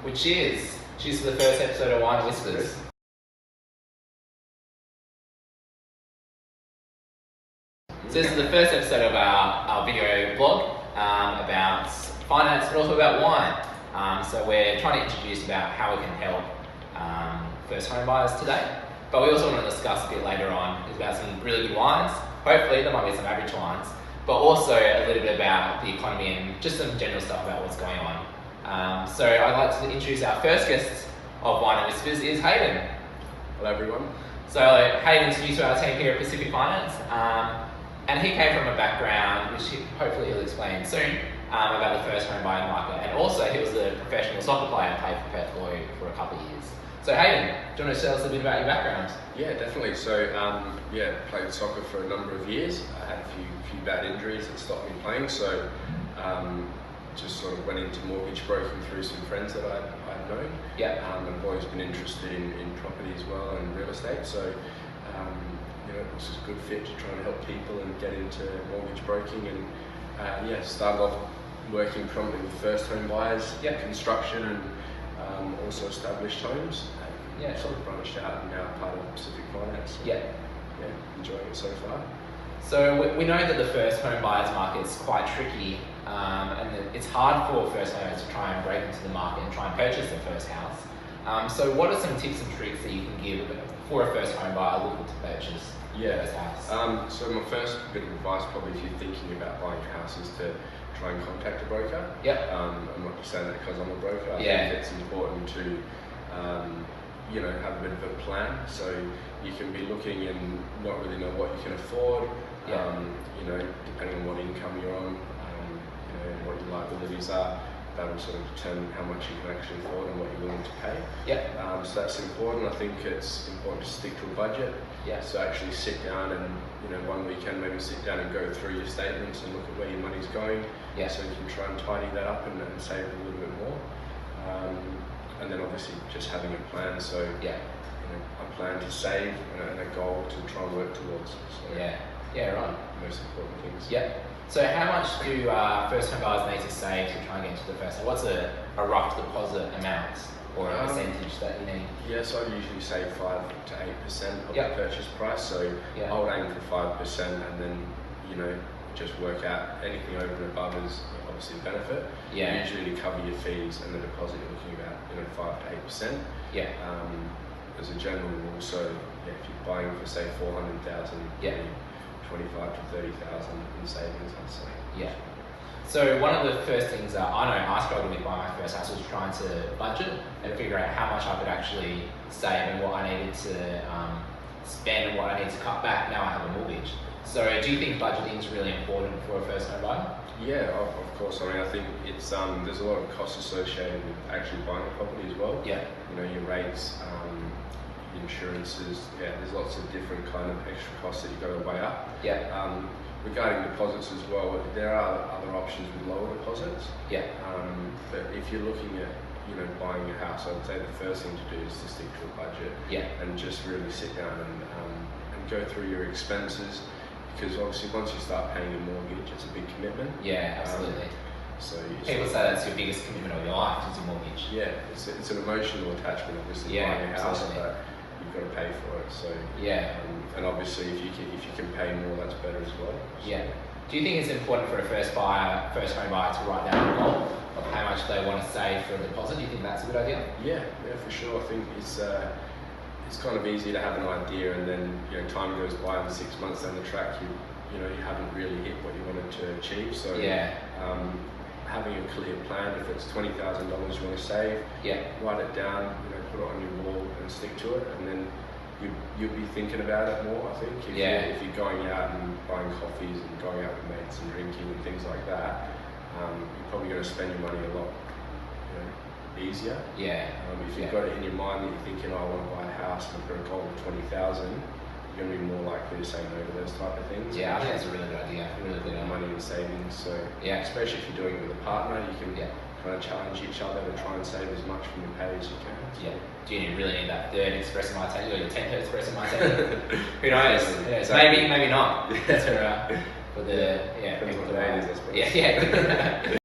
Well, cheers. Cheers to the first episode of Wine Whispers. So this is the first episode of our video blog about finance, but also about wine. So we're trying to introduce about how we can help first home buyers today. But we also want to discuss a bit later on about some really good wines. Hopefully there might be some average wines, but also a little bit about the economy and just some general stuff about what's going on. So I'd like to introduce our first guest of Wine and Whispers is Hayden. Hello everyone. So Hayden's new to our team here at Pacific Finance, and he came from a background, which hopefully he'll explain soon, about the first home buying market, and also he was a professional soccer player and played for Perth Glory for a couple of years. So Hayden, do you want to tell us a bit about your background? Yeah, definitely. So played soccer for a number of years. I had a few bad injuries that stopped me playing, so just sort of went into mortgage broking through some friends that I'd known. Yeah. I've always been interested in property as well and real estate, so it was just a good fit to try and help people and get into mortgage broking, and started off working predominantly with first home buyers, construction, and also established homes. Sort of branched out and now part of Pacific Finance. So, enjoying it so far. So we know that the first home buyers market is quite tricky, and it's hard for first homeowners to try and break into the market and try and purchase their first house. So what are some tips and tricks that you can give for a first home buyer looking to purchase their first house? So my first bit of advice, probably if you're thinking about buying a house, is to try and contact a broker. I'm not just saying that because I'm a broker. I think it's important to have a bit of a plan, so you can be looking and not really know what you can afford. Depending on what income you're on, and what your liabilities are, that'll sort of determine how much you can actually afford and what you're willing to pay. So that's important. I think it's important to stick to a budget. So actually sit down and 1 weekend maybe sit down and go through your statements and look at where your money's going. So you can try and tidy that up and save a little bit more. And then obviously just having a plan. So a plan to save and a goal to try and work towards. So right. Most important things. So how much do first home buyers need to save to try and get into the first home? What's a rough deposit amount or a percentage that you need? So I usually say 5 to 8% of the purchase price. So I would aim for 5%, and then just work out anything over and above is obviously a benefit. Usually to cover your fees and the deposit you're looking about 5 to 8%. As a general rule, so if you're buying for say 400,000, 25 to 30,000 in savings, I'd say. So one of the first things that I know I struggled with buying my first house was trying to budget and figure out how much I could actually save and what I needed to spend and what I need to cut back now I have a mortgage. So do you think budgeting is really important for a first home buyer? Of course. I mean, I think it's there's a lot of costs associated with actually buying a property as well. Your rates, insurances, there's lots of different kind of extra costs that you've got to weigh up. Regarding deposits as well, there are other options with lower deposits. But if you're looking at buying a house, I'd say the first thing to do is to stick to a budget and just really sit down and go through your expenses, because obviously once you start paying a mortgage, it's a big commitment. Absolutely. So people say that's your biggest commitment of your life is your mortgage. It's an emotional attachment, obviously, buying a house, but you've got to pay for it. So and obviously if you can pay more, that's better as well. Do you think it's important for a first home buyer to write down a goal of how much they want to save for a deposit? Do you think that's a good idea? Yeah, for sure. I think it's kind of easy to have an idea, and then time goes by and 6 months down the track you haven't really hit what you wanted to achieve. So having a clear plan, if it's $20,000 you want to save, write it down, put it on your wall and stick to it, and then you'll be thinking about it more, I think. If you're going out and buying coffees and going out with mates and drinking and things like that, you're probably going to spend your money a lot easier. If you've got it in your mind that you're thinking, I want to buy a house and I've got a goal of 20,000, you're going to be more likely to say no to those type of things. I think that's a really good idea. Really good money and savings. So especially if you're doing it with a partner, you can kind of challenge each other to try and save as much from your pay as you can. Do you really need that third espresso martini or your 10th espresso martini? Who knows? Maybe not. For the people today.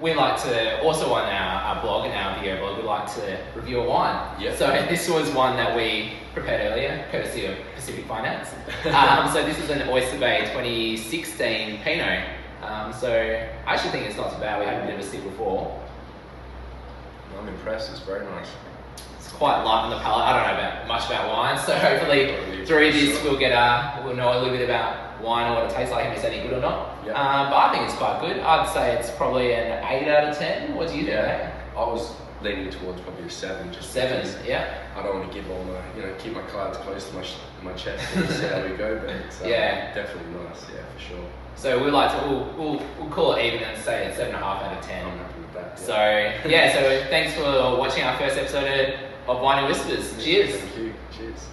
we like to, also on our blog and our video blog, we like to review a wine. Yep. So this was one that we prepared earlier, courtesy of Pacific Finance. So this is an Oyster Bay 2016 Pinot. So I actually think it's not so bad. We had a bit of a sip before. I'm impressed, it's very nice. It's quite light on the palate. I don't know much about wine, so hopefully through this we'll know a little bit about wine and what it tastes like, if it's any good or not. Yep. But I think it's quite good. I'd say it's probably an 8 out of 10. What do you think? I was leaning towards probably a 7. Just 7, yeah. I don't want to give all my, keep my cards close to my chest and see how we go, but it's definitely nice, yeah, for sure. So we'll call it even and say it's 7.5 out of 10. I'm happy with that. Yeah. So thanks for watching our first episode of Wine and Whispers. Cheers. Thank you. Cheers.